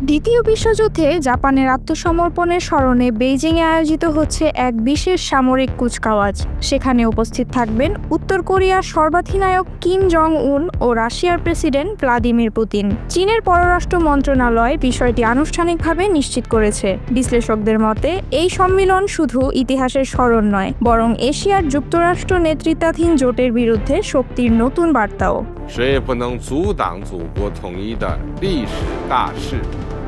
দ্বিতীয় বিশ্বযুদ্ধে জাপানের আত্মসমর্পণের স্মরণে বেইজিংয়ে আয়োজিত হচ্ছে এক বিশেষ সামরিক কুচকাওয়াজ। সেখানে উপস্থিত থাকবেন উত্তর কোরিয়ার সর্বাধিনায়ক কিম জং উন ও রাশিয়ার প্রেসিডেন্ট ভ্লাদিমির পুতিন। চীনের পররাষ্ট্র মন্ত্রণালয় বিষয়টি আনুষ্ঠানিকভাবে নিশ্চিত করেছে। বিশ্লেষকদের মতে এই সম্মেলন শুধু ইতিহাসের স্মরণ নয়, বরং এশিয়ার যুক্তরাষ্ট্র নেতৃত্বাধীন জোটের বিরুদ্ধে শক্তির নতুন বার্তাও।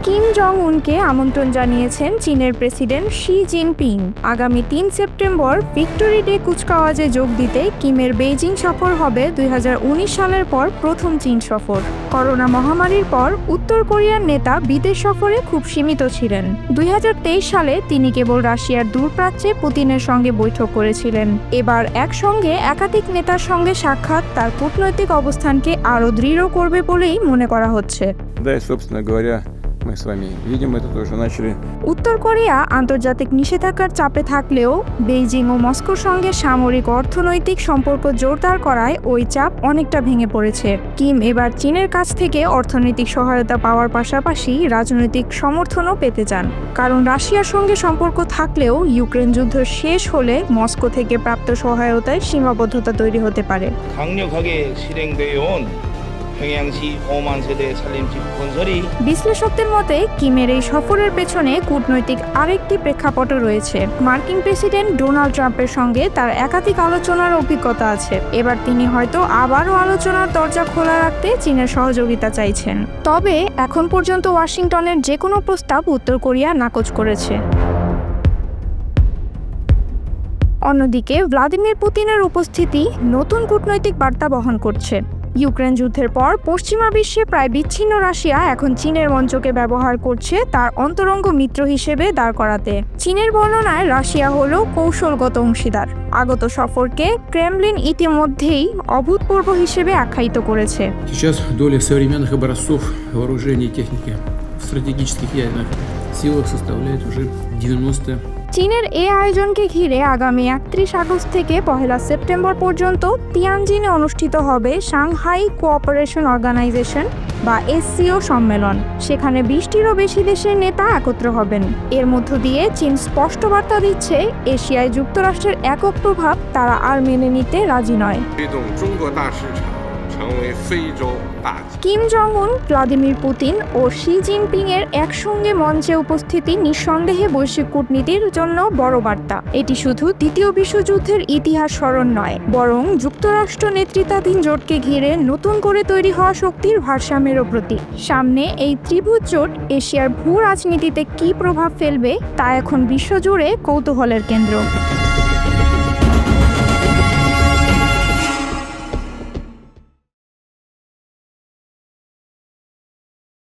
কিম জং উনকে আমন্ত্রণ জানিয়েছেন চীনের প্রেসিডেন্ট শি জিনপিং। আগামী ৩ সেপ্টেম্বর ভিক্টোরি ডে কুচকাওয়াজে যোগ দিতে কিমের বেইজিং সফর হবে ২০১৯ সালের পর প্রথম চীন সফর। করোনা মহামারীর পর উত্তর কোরিয়ার নেতা বিদেশ সফরে খুব সীমিত ছিলেন। ২০২৩ সালে তিনি কেবল রাশিয়ার দূরপ্রাচ্যে পুতিনের সঙ্গে বৈঠক করেছিলেন। এবার একসঙ্গে একাধিক নেতার সঙ্গে সাক্ষাৎ তার কূটনৈতিক অবস্থানকে আরও দৃঢ় করবে বলেই মনে করা হচ্ছে। উত্তর কোরিয়া আন্তর্জাতিক নিষেধাজ্ঞার চাপে থাকলেও বেইজিং ও মস্কোর সঙ্গে সামরিক অর্থনৈতিক সম্পর্ক জোরদার করায় ওই চাপ অনেকটা ভেঙে পড়েছে। কিম এবার চীনের কাছ থেকে অর্থনৈতিক সহায়তা পাওয়ার পাশাপাশি রাজনৈতিক সমর্থনও পেতে চান। কারণ রাশিয়ার সঙ্গে সম্পর্ক থাকলেও ইউক্রেন যুদ্ধ শেষ হলে মস্কো থেকে প্রাপ্ত সহায়তায় সীমাবদ্ধতা তৈরি হতে পারে। বিশ্লেষকদের মতে কিমের এই সফরের পেছনে কূটনৈতিক আরেকটি প্রেক্ষাপট রয়েছে। মার্কিন প্রেসিডেন্ট ডোনাল্ড ট্রাম্পের সঙ্গে তার একাধিক আলোচনার অভিজ্ঞতা আছে। এবার তিনি হয়তো আবারও আলোচনার দরজা খোলা রাখতে চীনের সহযোগিতা চাইছেন। তবে এখন পর্যন্ত ওয়াশিংটনের যে কোনো প্রস্তাব উত্তর কোরিয়া নাকচ করেছে। অন্যদিকে ভ্লাদিমির পুতিনের উপস্থিতি নতুন কূটনৈতিক বার্তা বহন করছে। ইউক্রেন যুদ্ধের পর পশ্চিমা বিশ্বে প্রায় বিচ্ছিন্ন রাশিয়া এখন চীনের মঞ্চকে ব্যবহার করছে তার অন্তরঙ্গ মিত্র হিসেবে দাঁড় করাতে। চীনের বর্ণনায় রাশিয়া হলো কৌশলগত অংশীদার। আগত সফরকে ক্রেমলিন ইতিমধ্যেই অভূতপূর্ব হিসেবে আখ্যায়িত করেছে। চীনের এই আয়োজনকে ঘিরে আগামী ৩১ আগস্ট থেকে ১ সেপ্টেম্বর পর্যন্ত তিয়ানজিনে অনুষ্ঠিত হবে সাংহাই কোঅপারেশন অর্গানাইজেশন বা এসসিও সম্মেলন। সেখানে ২০টিরও বেশি দেশের নেতা একত্র হবেন। এর মধ্য দিয়ে চীন স্পষ্ট বার্তা দিচ্ছে, এশিয়ায় যুক্তরাষ্ট্রের একক প্রভাব তারা আর মেনে নিতে রাজি নয়। কিম জং উন, ভ্লাদিমির পুতিন ও শি জিনপিং এর একসঙ্গে মঞ্চে উপস্থিতি নিঃসন্দেহে বৈশ্বিক কূটনীতির জন্য বড় বার্তা। এটি শুধু দ্বিতীয় বিশ্বযুদ্ধের ইতিহাস স্মরণ নয়, বরং যুক্তরাষ্ট্র নেতৃত্বাধীন জোটকে ঘিরে নতুন করে তৈরি হওয়া শক্তির ভারসাম্যেরও প্রতীক। সামনে এই ত্রিভুজ জোট এশিয়ার ভূ রাজনীতিতে কী প্রভাব ফেলবে তা এখন বিশ্বজুড়ে কৌতূহলের কেন্দ্র।